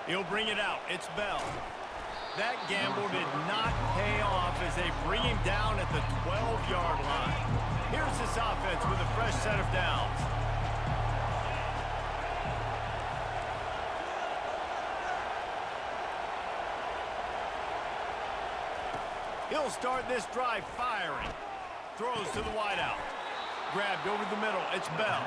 He'll bring it out. It's Bell. That gamble did not pay off as they bring him down at the 12-yard line. Here's this offense with a fresh set of downs. He'll start this drive firing. Throws to the wideout. Grabbed over the middle. It's Bell.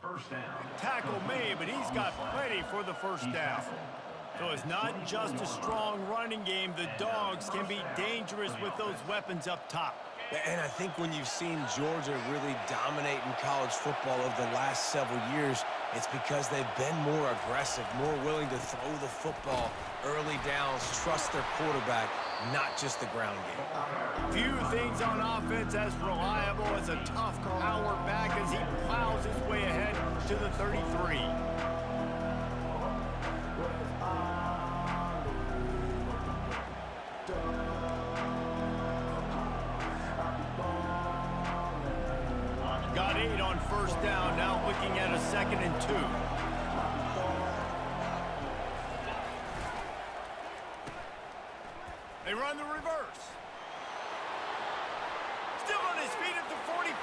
First down. Tackle made, but he's got plenty for the first down. So it's not just a strong running game. The Dogs can be dangerous with those weapons up top. And I think when you've seen Georgia really dominate in college football over the last several years, it's because they've been more aggressive, more willing to throw the football, early downs, trust their quarterback, not just the ground game. Few things on offense as reliable as a tough power back as he plows his way ahead to the 33. Got 8 on first down, now looking at a 2nd and 2. They run the reverse. Still on his feet at the 45.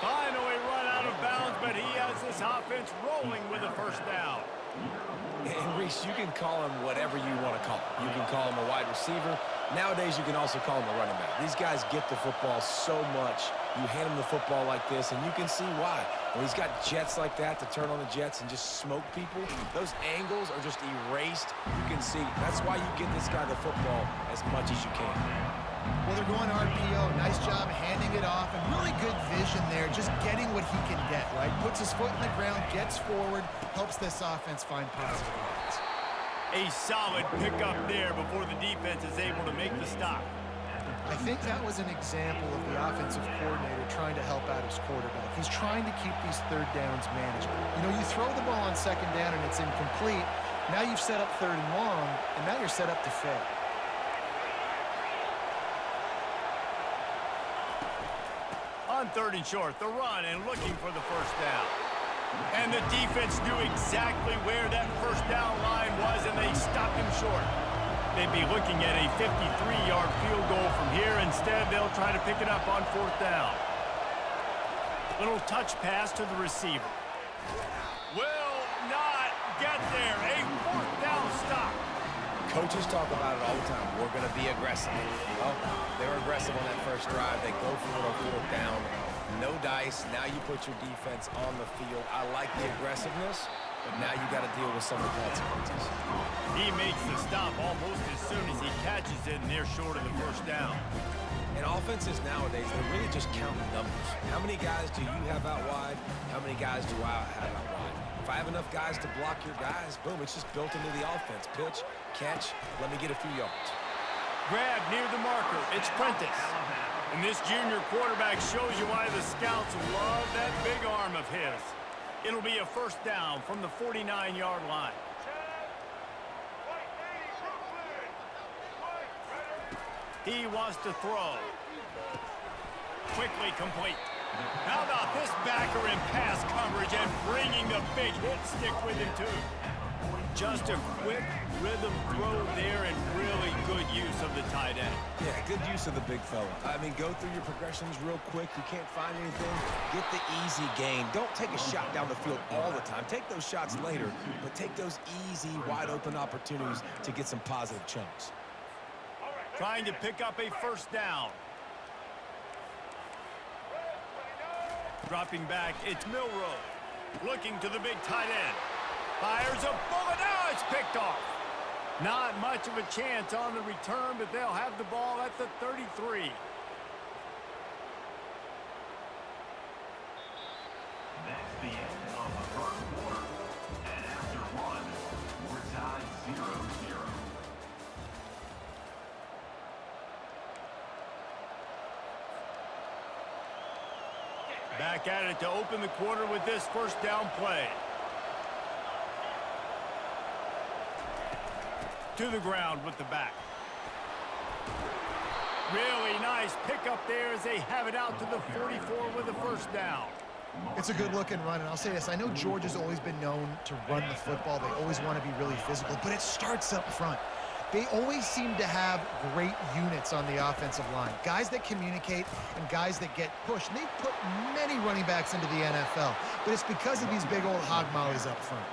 Finally run out of bounds, but he has this offense rolling with a first down. And Reese, you can call him whatever you want to call him. You can call him a wide receiver. Nowadays, you can also call him a running back. These guys get the football so much. You hand him the football like this, and you can see why. When he's got jets like that to turn on the jets and just smoke people, those angles are just erased. You can see. That's why you get this guy the football as much as you can. Well, they're going RPO. Nice job handing it off, and really good vision there, just getting what he can get, right? Puts his foot in the ground, gets forward, helps this offense find positive yards. A solid pickup there before the defense is able to make the stop. I think that was an example of the offensive coordinator trying to help out his quarterback. He's trying to keep these third downs manageable. You know, you throw the ball on 2nd down and it's incomplete. Now you've set up 3rd and long, and now you're set up to fail. On 3rd and short, the run and looking for the first down. And the defense knew exactly where that first down line was, and they stopped him short. They'd be looking at a 53-yard field goal from here. Instead, they'll try to pick it up on 4th down. Little touch pass to the receiver. Will not get there. A 4th down stop. Coaches talk about it all the time. We're going to be aggressive. Well, they were aggressive on that first drive. They go for it on 4th down. No dice. Now you put your defense on the field. I like the aggressiveness, but now you got to deal with some of the consequences. He makes the stop almost as soon as he catches it, and they're short of the first down. And offenses nowadays, they're really just counting numbers. How many guys do you have out wide? How many guys do I have out wide? If I have enough guys to block your guys, boom, it's just built into the offense. Pitch, catch, let me get a few yards. Grab near the marker. It's Prentice. And this junior quarterback shows you why the scouts love that big arm of his. It'll be a first down from the 49-yard line. He wants to throw. Quickly complete. How about this backer in pass coverage and bringing the big hit stick with him, too? Just a quick rhythm throw there and really good use of the tight end. Yeah, good use of the big fella. I mean, go through your progressions real quick. You can't find anything. Get the easy gain. Don't take a shot down the field all the time. Take those shots later, but take those easy, wide-open opportunities to get some positive chunks. Trying to pick up a first down. Dropping back, it's Milroe. Looking to the big tight end. Fires a bullet. Now it's picked off. Not much of a chance on the return, but they'll have the ball at the 33. the end of the first quarter. And after one, we're tied 0-0. Back at it to open the quarter with this first down play. To the ground with the back. Really nice pickup there as they have it out to the 44 with a first down. It's a good-looking run, and I'll say this. I know Georgia's always been known to run the football. They always want to be really physical, but it starts up front. They always seem to have great units on the offensive line. Guys that communicate and guys that get pushed. And they've put many running backs into the NFL, but it's because of these big old hog mollies up front.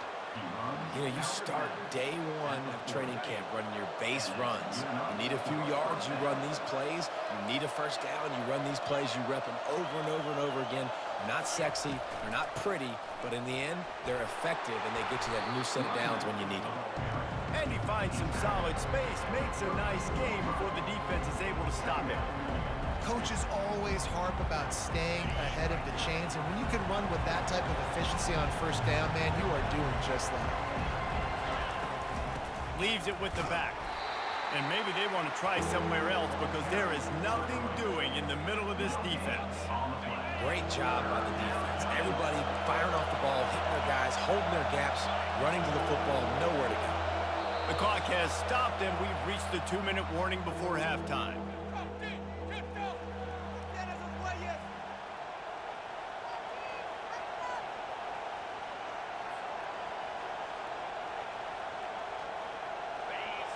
You know, you start day one of training camp running your base runs. You need a few yards, you run these plays. You need a first down, you run these plays. You rep them over and over and over again. They're not sexy, they're not pretty, but in the end, they're effective, and they get you that new set of downs when you need them. And he finds some solid space, makes a nice game before the defense is able to stop him. Coaches always harp about staying ahead of the chains, and when you can run with that type of efficiency on first down, man, you are doing just that. Leaves it with the back. And maybe they want to try somewhere else because there is nothing doing in the middle of this defense. Great job by the defense. Everybody firing off the ball, hitting their guys, holding their gaps, running to the football, nowhere to go. The clock has stopped, and we've reached the 2-minute warning before halftime.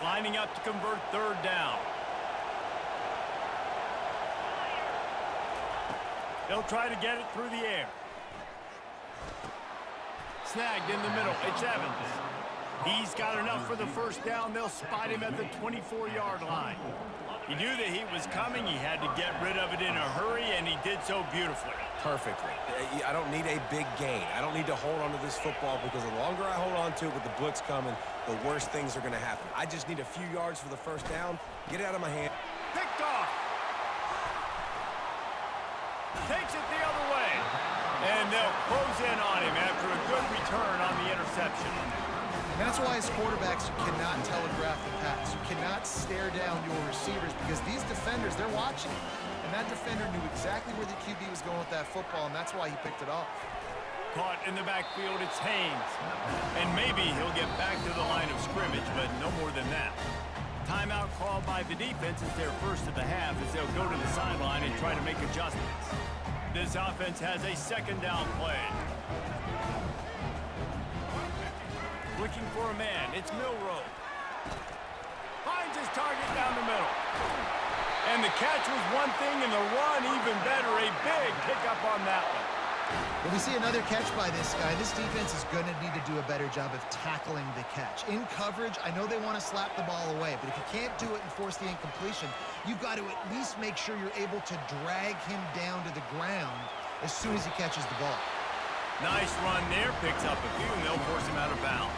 Lining up to convert third down. They'll try to get it through the air. Snagged in the middle. It's Evans. He's got enough for the first down. They'll spot him at the 24-yard line. He knew that he was coming. He had to get rid of it in a hurry, and he did so beautifully. Perfectly. I don't need a big gain. I don't need to hold on to this football because the longer I hold on to it with the blitz coming, the worse things are going to happen. I just need a few yards for the first down. Get it out of my hand. Picked off. Takes it the other way. And they'll close in on him after a good return on the interception. And that's why as quarterbacks, you cannot telegraph the pass. You cannot stare down your receivers because these defenders, they're watching. And that defender knew exactly where the QB was going with that football, and that's why he picked it off. Caught in the backfield, it's Haynes. And maybe he'll get back to the line of scrimmage, but no more than that. Timeout called by the defense is their first of the half as they'll go to the sideline and try to make adjustments. This offense has a second down play. Looking for a man, it's Milroe. Finds his target down the middle. And the catch was one thing, and the run even better. A big pickup on that one. When we see another catch by this guy, this defense is going to need to do a better job of tackling the catch. In coverage, I know they want to slap the ball away, but if you can't do it and force the incompletion, you've got to at least make sure you're able to drag him down to the ground as soon as he catches the ball. Nice run there, picks up a few, and they'll force him out of bounds.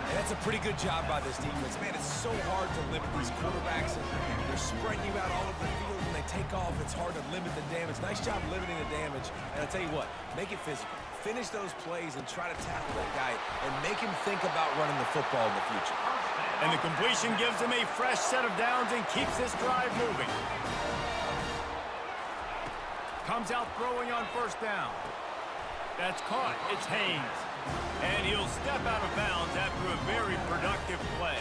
And that's a pretty good job by this defense. Man, it's so hard to limit these quarterbacks. They're spreading you out all over the field. When they take off, it's hard to limit the damage. Nice job limiting the damage. And I'll tell you what, make it physical. Finish those plays and try to tackle that guy and make him think about running the football in the future. And the completion gives him a fresh set of downs and keeps this drive moving. Comes out throwing on first down. That's caught. It's Haynes. And he'll step out of bounds after a very productive play.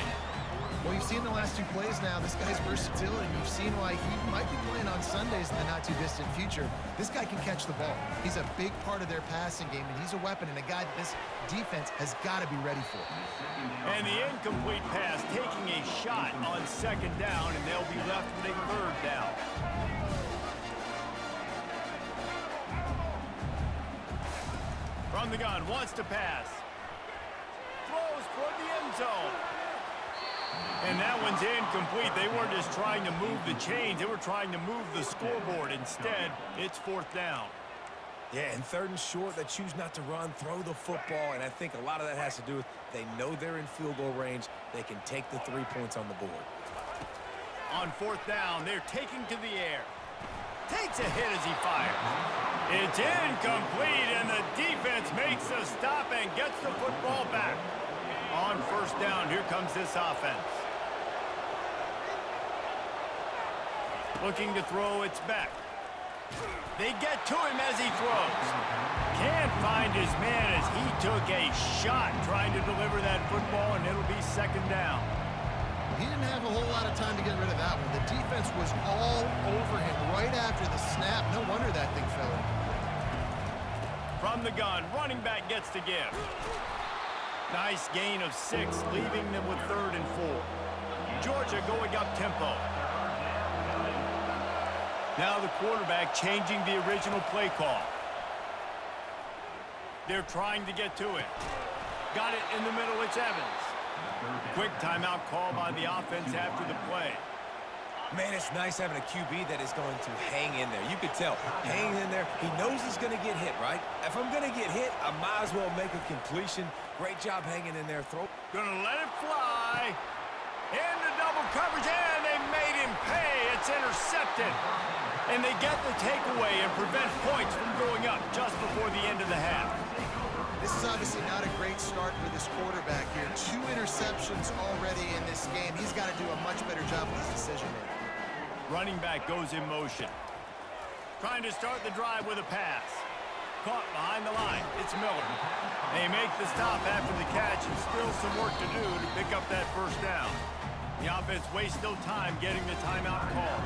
Well, you've seen the last two plays now. This guy's versatility. You've seen why he might be playing on Sundays in the not-too-distant future. This guy can catch the ball. He's a big part of their passing game, and he's a weapon and a guy that this defense has got to be ready for. And the incomplete pass taking a shot on second down, and they'll be left with a third down. From the gun, wants to pass. Throws toward the end zone. And that one's incomplete. They weren't just trying to move the chains. They were trying to move the scoreboard. Instead, it's fourth down. Yeah, and third and short, they choose not to run, throw the football, and I think a lot of that has to do with they know they're in field goal range. They can take the 3 points on the board. On fourth down, they're taking to the air. Takes a hit as he fires. It's incomplete, and the defense makes a stop and gets the football back. On first down, here comes this offense. Looking to throw, it's back. They get to him as he throws. Can't find his man as he took a shot trying to deliver that football, and it'll be second down. He didn't have a whole lot of time to get rid of that one. The defense was all over him right after the snap. No wonder that thing fell incomplete. From the gun, running back gets to give. Nice gain of 6, leaving them with 3rd and 4. Georgia going up tempo. Now the quarterback changing the original play call. They're trying to get to it. Got it in the middle, it's Evans. Quick timeout call by the offense after the play. Man, it's nice having a QB that is going to hang in there. You could tell, hanging in there, he knows he's going to get hit, right? If I'm going to get hit, I might as well make a completion. Great job hanging in there. Throw. Gonna let it fly. Into double coverage, and they made him pay. It's intercepted. And they get the takeaway and prevent points from going up just before the end of the half. This is obviously not a great start for this quarterback here. 2 interceptions already in this game. He's got to do a much better job with his decision-making. Running back goes in motion. Trying to start the drive with a pass. Caught behind the line. It's Miller. They make the stop after the catch, and still some work to do to pick up that first down. The offense wastes no time getting the timeout call.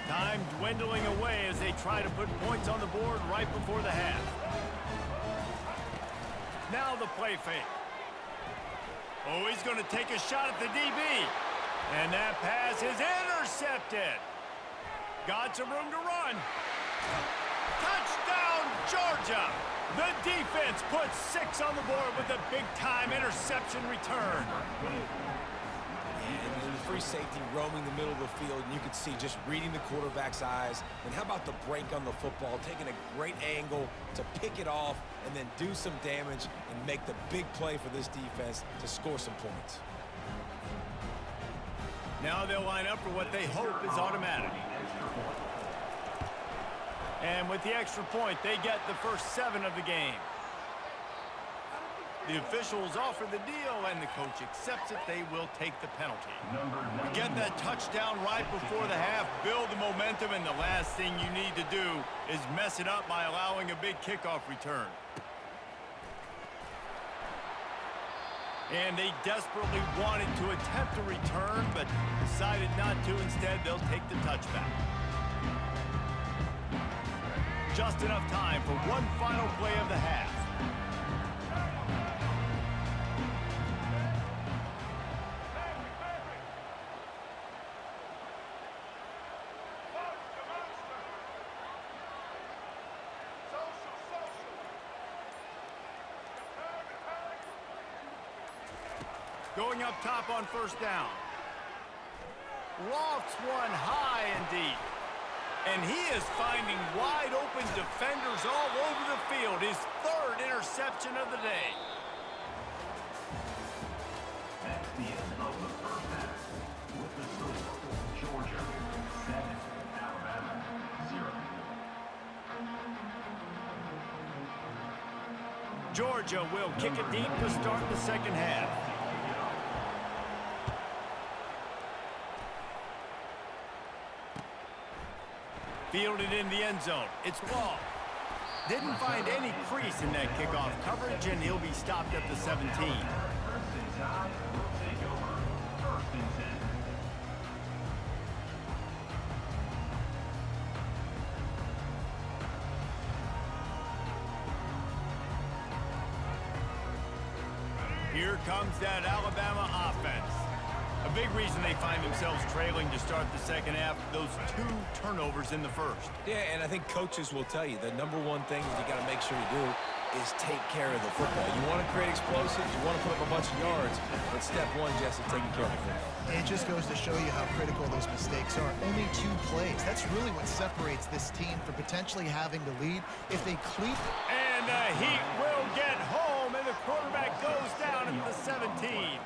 Time dwindling away as they try to put points on the board right before the half. Now the play fake. Oh, he's going to take a shot at the DB. And that pass is intercepted. Got some room to run. Touchdown, Georgia! The defense puts 6 on the board with a big-time interception return. And the free safety roaming the middle of the field, and you can see just reading the quarterback's eyes. And how about the break on the football, taking a great angle to pick it off and then do some damage and make the big play for this defense to score some points. Now they'll line up for what they hope is automatic. And with the extra point, they get the first 7 of the game. The officials offer the deal, and the coach accepts it. They will take the penalty. We get that touchdown right before the half, build the momentum, and the last thing you need to do is mess it up by allowing a big kickoff return. And they desperately wanted to attempt a return, but decided not to. Instead, they'll take the touchback. Just enough time for one final play of the half. Going up top on first down. Lofts one high and deep. And he is finding wide open defenders all over the field. His 3rd interception of the day. That's the end of the first half. With the score, Georgia 7, Alabama 0. Georgia will kick it deep to start the second half. Fielded in the end zone. It's Wall. Didn't find any crease in that kickoff coverage, and he'll be stopped at the 17. First and 10 will take over. First and 10. Here comes that Alabama offense. A big reason they find themselves trailing to start the second half, those 2 turnovers in the first. Yeah, and I think coaches will tell you the number one thing that you got to make sure you do is take care of the football. You want to create explosives, you want to put up a bunch of yards, but step 1, Jesse, taking care of the football. It just goes to show you how critical those mistakes are. Only 2 plays. That's really what separates this team from potentially having to lead. If they clean... And the Heat will get home, and the quarterback goes down at the 17.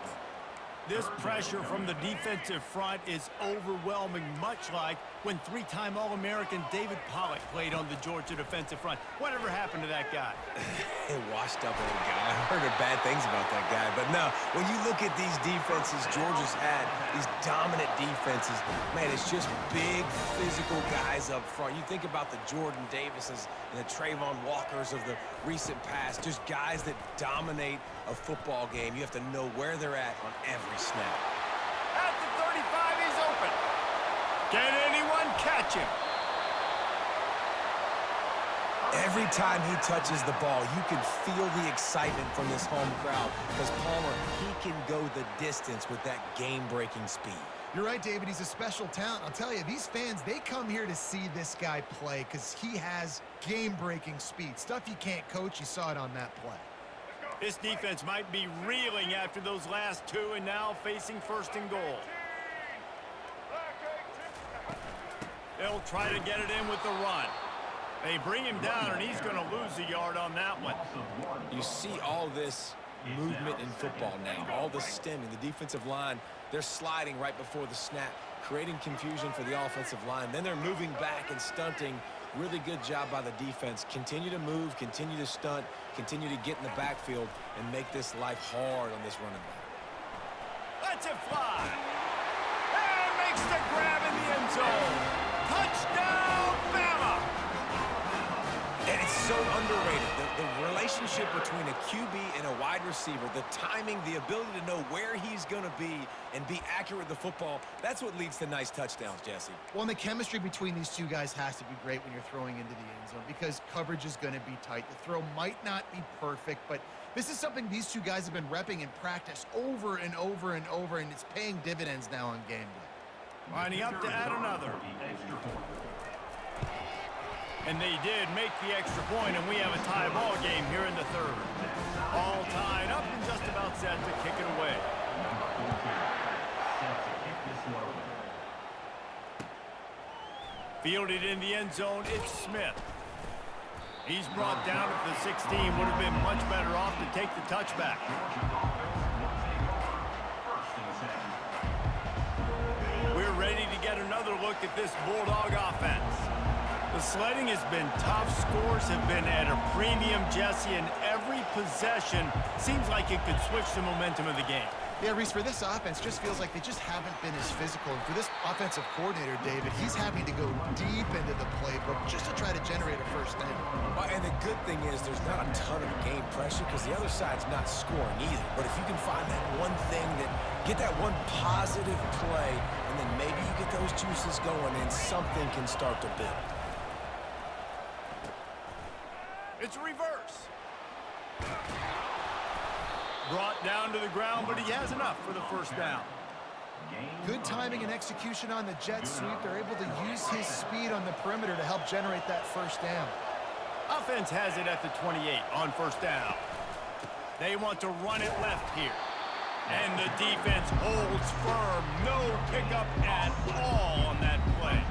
This pressure from the defensive front is overwhelming, much like when three-time All-American David Pollock played on the Georgia defensive front. Whatever happened to that guy? Washed up old guy. I heard bad things about that guy. But no, when you look at these defenses Georgia's had, these dominant defenses, man, it's just big, physical guys up front. You think about the Jordan Davises and the Trayvon Walkers of the recent past, just guys that dominate a football game. You have to know where they're at on every snap. At the 35, he's open. Can anyone catch him? Every time he touches the ball, you can feel the excitement from this home crowd because Palmer, he can go the distance with that game-breaking speed. You're right, David. He's a special talent. I'll tell you, these fans, they come here to see this guy play because he has game-breaking speed. Stuff you can't coach. You saw it on that play. This defense might be reeling after those last two and now facing first and goal. They'll try to get it in with the run. They bring him down, and he's going to lose a yard on that one. You see all this movement in football now, all the stemming. The defensive line, they're sliding right before the snap, creating confusion for the offensive line. Then they're moving back and stunting. Really good job by the defense. Continue to move, continue to stunt, continue to get in the backfield, and make this life hard on this running back. Lets it fly. And makes the grab in the end zone. Touchdown, Bama! And it's so underrated. The relationship between a QB and a wide receiver, the timing, the ability to know where he's going to be and be accurate with the football, that's what leads to nice touchdowns, Jesse. Well, and the chemistry between these two guys has to be great when you're throwing into the end zone because coverage is going to be tight. The throw might not be perfect, but this is something these two guys have been repping in practice over and over and over, and it's paying dividends now on game day. Lining up to add another. And they did make the extra point, and we have a tie ball game here in the third. All tied up and just about set to kick it away. Fielded in the end zone, it's Smith. He's brought down at the 16. Would have been much better off to take the touchback. We're ready to get another look at this Bulldog offense. The sledding has been tough. Scores have been at a premium, Jesse, and every possession seems like it could switch the momentum of the game. Yeah, Reese, for this offense, just feels like they just haven't been as physical. And for this offensive coordinator, David, he's having to go deep into the playbook just to try to generate a first down. Well, and the good thing is there's not a ton of game pressure because the other side's not scoring either. But if you can find that one thing, get that one positive play, and then maybe you get those juices going and something can start to build. It's a reverse. Brought down to the ground, but he has enough for the first down. Good timing and execution on the jet sweep. They're able to use his speed on the perimeter to help generate that first down. Offense has it at the 28 on first down. They want to run it left here. And the defense holds firm. No pickup at all on that play.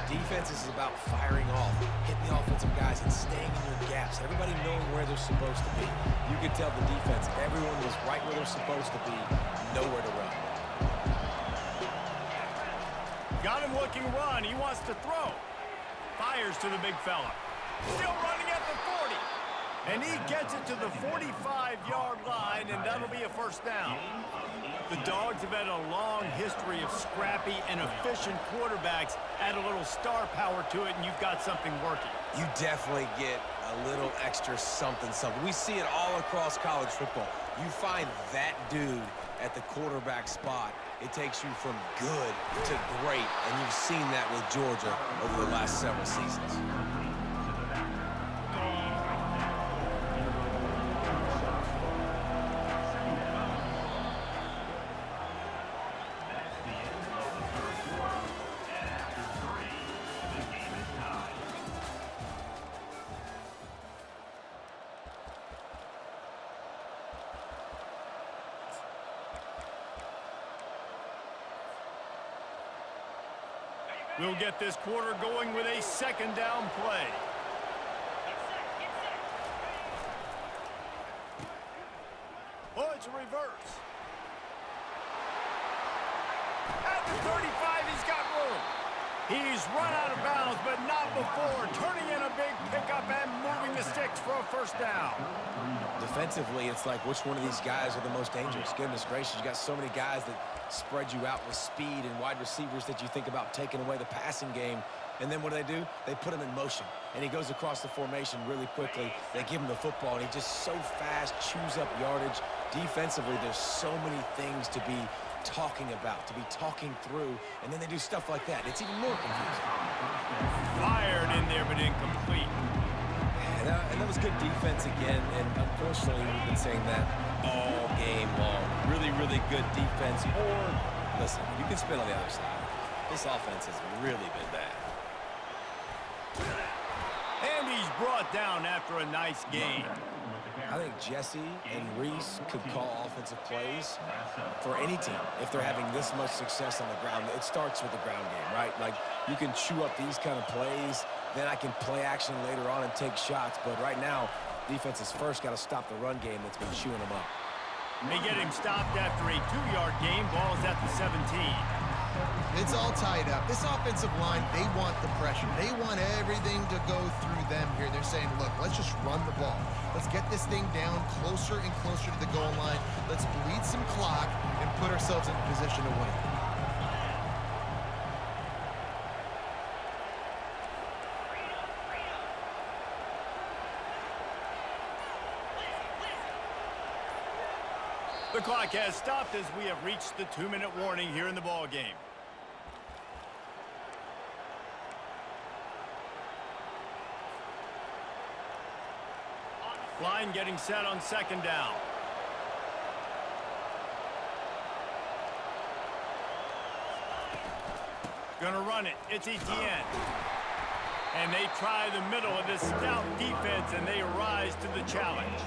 Defense is about firing off, hitting the offensive guys, and staying in your gaps. Everybody knowing where they're supposed to be. You could tell the defense, everyone was right where they're supposed to be, nowhere to run. Got him looking run. He wants to throw. Fires to the big fella. Still running at the 40. And he gets it to the 45-yard line, and that'll be a first down. The Dogs have had a long history of scrappy and efficient quarterbacks. Add a little star power to it, and you've got something working. You definitely get a little extra something. We see it all across college football. You find that dude at the quarterback spot, it takes you from good to great, and you've seen that with Georgia over the last several seasons. We'll get this quarter going with a second down play. Oh, it's a reverse. the 35, he's got room. He's run out of bounds, but not before turning in a big pickup and moving the sticks for a first down. Defensively, it's like which one of these guys are the most dangerous? Goodness gracious, you got so many guys that spread you out with speed and wide receivers that you think about taking away the passing game. And then what do? They put him in motion, and he goes across the formation really quickly. They give him the football, and he just so fast, chews up yardage. Defensively, there's so many things to be talking about, to be talking through, and then they do stuff like that. It's even more confusing. Fired in there, but incomplete. And that was good defense again, and unfortunately, we've been saying that all game long. Really, really good defense. Or, listen, you can spin on the other side. This offense has really been bad. And he's brought down after a nice game. I think Jesse and Reese could call offensive plays for any team if they're having this much success on the ground. It starts with the ground game, right? Like, you can chew up these kind of plays, then I can play action later on and take shots. But right now, defense has first got to stop the run game that's been chewing them up. They get him stopped after a 2-yard gain. Ball's at the 17. It's all tied up. This offensive line, they want the pressure. They want everything to go through them here. They're saying, look, let's just run the ball. Let's get this thing down closer and closer to the goal line. Let's bleed some clock and put ourselves in a position to win. The clock has stopped as we have reached the 2-minute warning here in the ball game. Line getting set on second down. Gonna run it. It's Etienne. And they try the middle of this stout defense, and they rise to the challenge.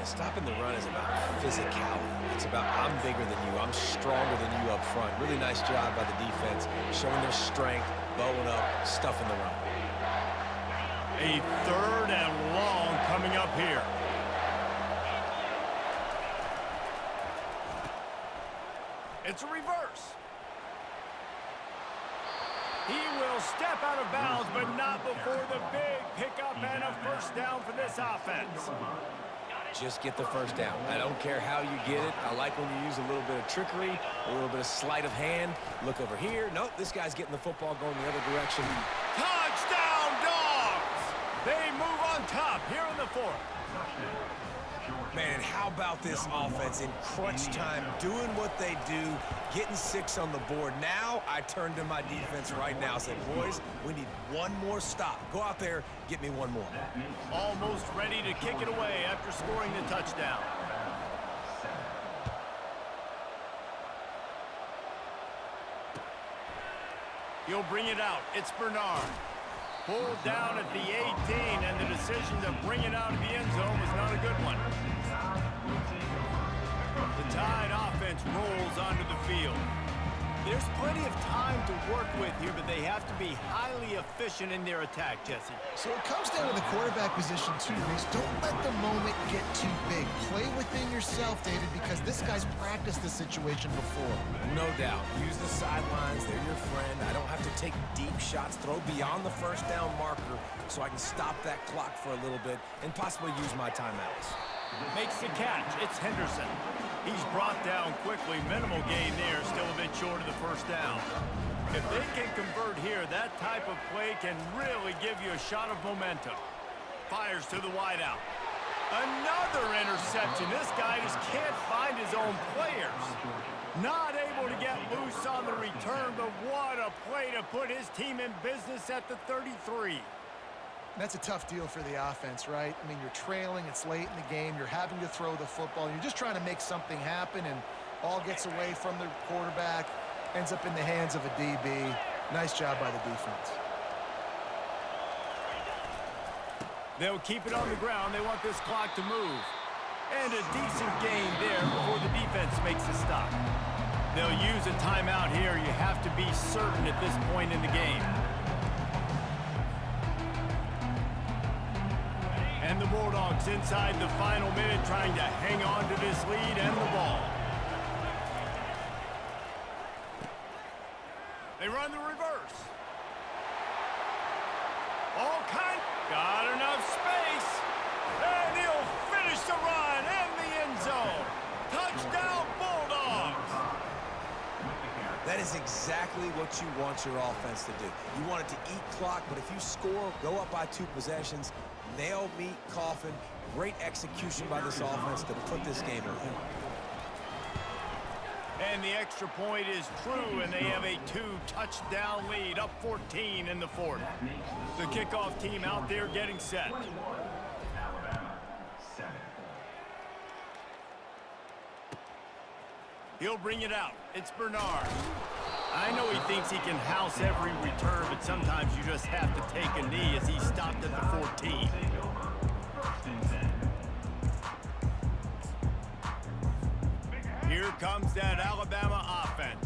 Stopping the run is about physicality. It's about I'm bigger than you. I'm stronger than you up front. Really nice job by the defense, showing their strength, bowing up, stuffing the run. A 3rd and long coming up here. It's a reverse. He will step out of bounds, but not before the big pickup and a first down for this offense. Just get the first down. I don't care how you get it. I like when you use a little bit of trickery, a little bit of sleight of hand. Look over here. Nope, this guy's getting the football going the other direction. Touchdown, Dogs! They move on top here in the 4th. Man, how about this offense in crunch time, doing what they do, getting 6 on the board. Now I turn to my defense right now and say, boys, we need one more stop. Go out there, get me one more. Almost ready to kick it away after scoring the touchdown. He'll bring it out. It's Bernard. Pulled down at the 18, and the decision to bring it out of the end zone was not a good one. The Tide offense rolls onto the field. There's plenty of time to work with here, but they have to be highly efficient in their attack, Jesse. So it comes down to the quarterback position too, Reese. Don't let the moment get too big. Play within yourself, David, because this guy's practiced this situation before. No doubt. Use the sidelines. They're your friend. I don't have to take deep shots, throw beyond the first down marker so I can stop that clock for a little bit and possibly use my timeouts. Makes the catch. It's Henderson. He's brought down quickly. Minimal gain there. Still a bit short of the first down. If they can convert here, that type of play can really give you a shot of momentum. Fires to the wideout. Another interception. This guy just can't find his own players. Not able to get loose on the return, but what a play to put his team in business at the 33. That's a tough deal for the offense, right? I mean, you're trailing, it's late in the game, you're having to throw the football, you're just trying to make something happen, and all gets away from the quarterback, ends up in the hands of a DB. Nice job by the defense. They'll keep it on the ground. They want this clock to move. And a decent gain there before the defense makes a stop. They'll use a timeout here. You have to be certain at this point in the game. And the Bulldogs inside the final minute trying to hang on to this lead and the ball. They run the reverse. All kind. Got enough space. And he'll finish the run in the end zone. Touchdown, Bulldogs. That is exactly what you want your offense to do. You want it to eat clock, but if you score, go up by 2 possessions, nail, meet, coffin. Great execution by this offense to put this game away. And the extra point is true, and they have a 2-touchdown lead, up 14 in the fourth. The kickoff team out there getting set. Alabama, 7. He'll bring it out. It's Bernard. I know he thinks he can house every return, but sometimes you just have to take a knee as he stopped at the 14. Here comes that Alabama offense.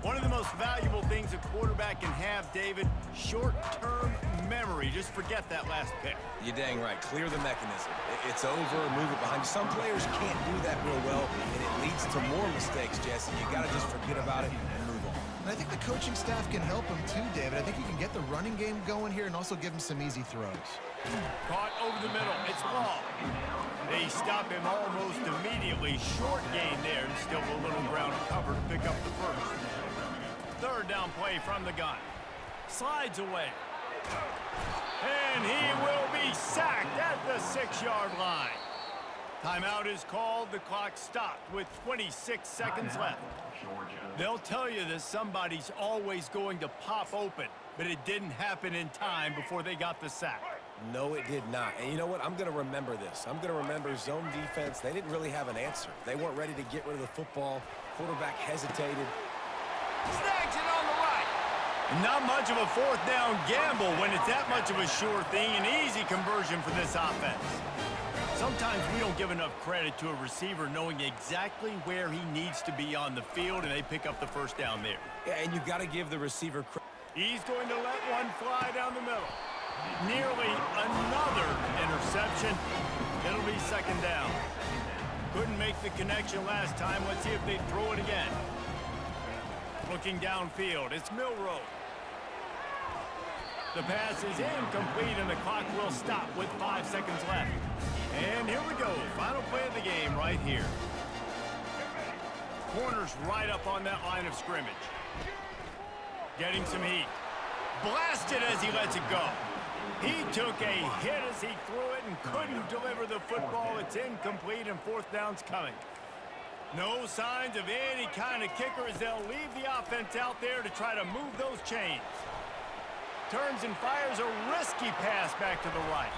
One of the most valuable things a quarterback can have, David, short-term memory. Just forget that last pick. You're dang right. Clear the mechanism. It's over, move it behind you. Some players can't do that real well, and it leads to more mistakes, Jesse. You got to just forget about it and move on. And I think the coaching staff can help him too, David. I think he can get the running game going here and also give him some easy throws. Caught over the middle. It's ball. They stop him almost immediately. Short gain there, and still a little ground cover to pick up the first. Third down play from the gun. Slides away. And he will be sacked at the 6-yard line. Timeout is called. The clock stopped with 26 seconds left. They'll tell you that somebody's always going to pop open, but it didn't happen in time before they got the sack. No, it did not. And you know what? I'm going to remember this. I'm going to remember zone defense. They didn't really have an answer. They weren't ready to get rid of the football. Quarterback hesitated. Snags it on the right. Not much of a fourth down gamble when it's that much of a sure thing. An easy conversion for this offense. Sometimes we don't give enough credit to a receiver knowing exactly where he needs to be on the field, and they pick up the first down there. Yeah, and you got to give the receiver credit. He's going to let one fly down the middle. Nearly another interception. It'll be second down. Couldn't make the connection last time. Let's see if they throw it again. Looking downfield, it's Milroe. The pass is incomplete, and the clock will stop with 5 seconds left. And here we go. Final play of the game right here. Corner's right up on that line of scrimmage. Getting some heat. Blasted as he lets it go. He took a hit as he threw it and couldn't deliver the football. It's incomplete, and fourth down's coming. No signs of any kind of kicker as they'll leave the offense out there to try to move those chains. Turns and fires a risky pass back to the right.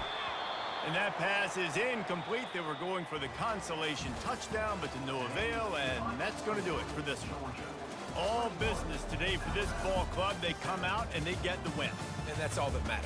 And that pass is incomplete. They were going for the consolation touchdown, but to no avail, and that's going to do it for this one. All business today for this ball club. They come out and they get the win. And that's all that matters.